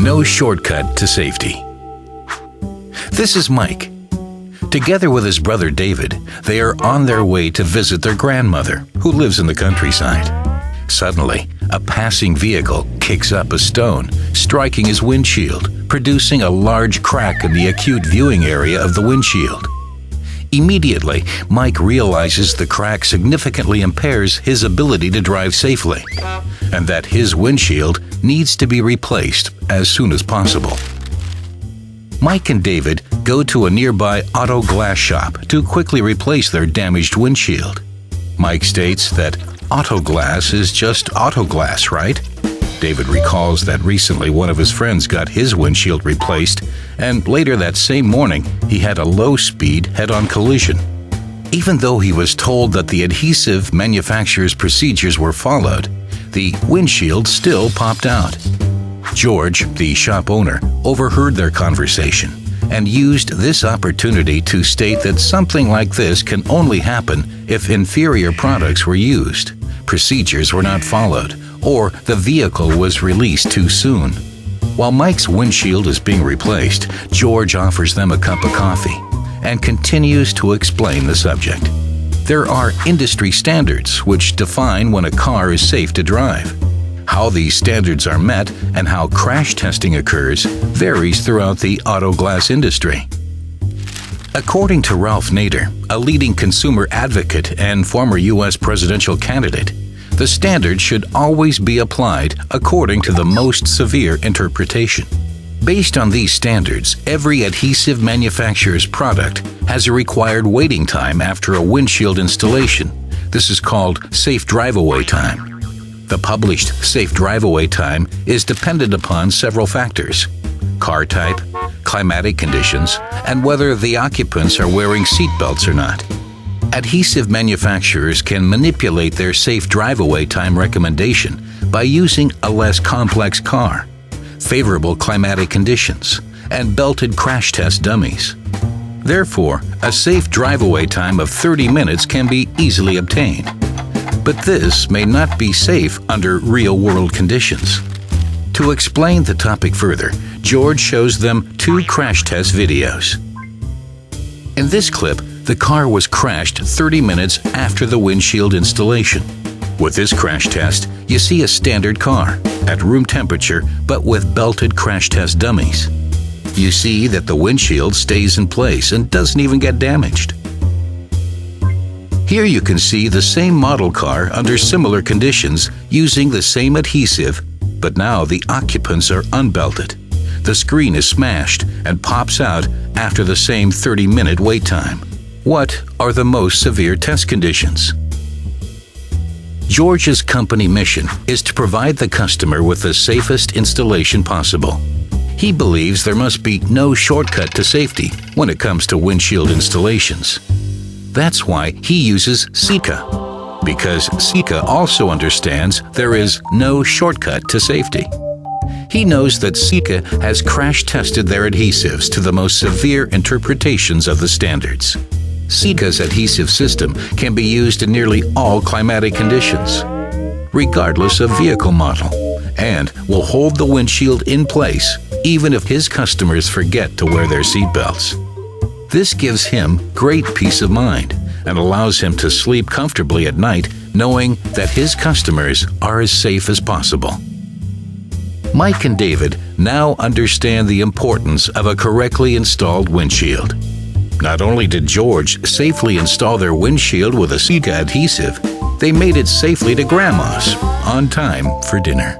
No shortcut to safety. This is Mike. Together with his brother David, they are on their way to visit their grandmother, who lives in the countryside. Suddenly, a passing vehicle kicks up a stone, striking his windshield, producing a large crack in the acute viewing area of the windshield. Immediately, Mike realizes the crack significantly impairs his ability to drive safely, and that his windshield needs to be replaced as soon as possible. Mike and David go to a nearby auto glass shop to quickly replace their damaged windshield. Mike states that auto glass is just auto glass, right? David recalls that recently one of his friends got his windshield replaced, and later that same morning he had a low-speed head-on collision. Even though he was told that the adhesive manufacturer's procedures were followed, the windshield still popped out. George, the shop owner, overheard their conversation and used this opportunity to state that something like this can only happen if inferior products were used, procedures were not followed, or the vehicle was released too soon. While Mike's windshield is being replaced, George offers them a cup of coffee and continues to explain the subject. There are industry standards which define when a car is safe to drive. How these standards are met and how crash testing occurs varies throughout the auto glass industry. According to Ralph Nader, a leading consumer advocate and former U.S. presidential candidate, the standard should always be applied according to the most severe interpretation. Based on these standards, every adhesive manufacturer's product has a required waiting time after a windshield installation. This is called safe drive-away time. The published safe drive-away time is dependent upon several factors: car type, climatic conditions, and whether the occupants are wearing seat belts or not. Adhesive manufacturers can manipulate their safe drive-away time recommendation by using a less complex car, favorable climatic conditions, and belted crash test dummies. Therefore, a safe drive-away time of 30 minutes can be easily obtained. But this may not be safe under real-world conditions. To explain the topic further, George shows them 2 crash test videos. In this clip, the car was crashed 30 minutes after the windshield installation. With this crash test, you see a standard car, at room temperature but with belted crash test dummies. You see that the windshield stays in place and doesn't even get damaged. Here you can see the same model car under similar conditions using the same adhesive, but now the occupants are unbelted. The screen is smashed and pops out after the same 30-minute wait time. What are the most severe test conditions? George's company mission is to provide the customer with the safest installation possible. He believes there must be no shortcut to safety when it comes to windshield installations. That's why he uses Sika, because Sika also understands there is no shortcut to safety. He knows that Sika has crash tested their adhesives to the most severe interpretations of the standards. Sika's adhesive system can be used in nearly all climatic conditions, regardless of vehicle model, and will hold the windshield in place even if his customers forget to wear their seatbelts. This gives him great peace of mind and allows him to sleep comfortably at night knowing that his customers are as safe as possible. Mike and David now understand the importance of a correctly installed windshield. Not only did George safely install their windshield with a Sika adhesive, they made it safely to Grandma's on time for dinner.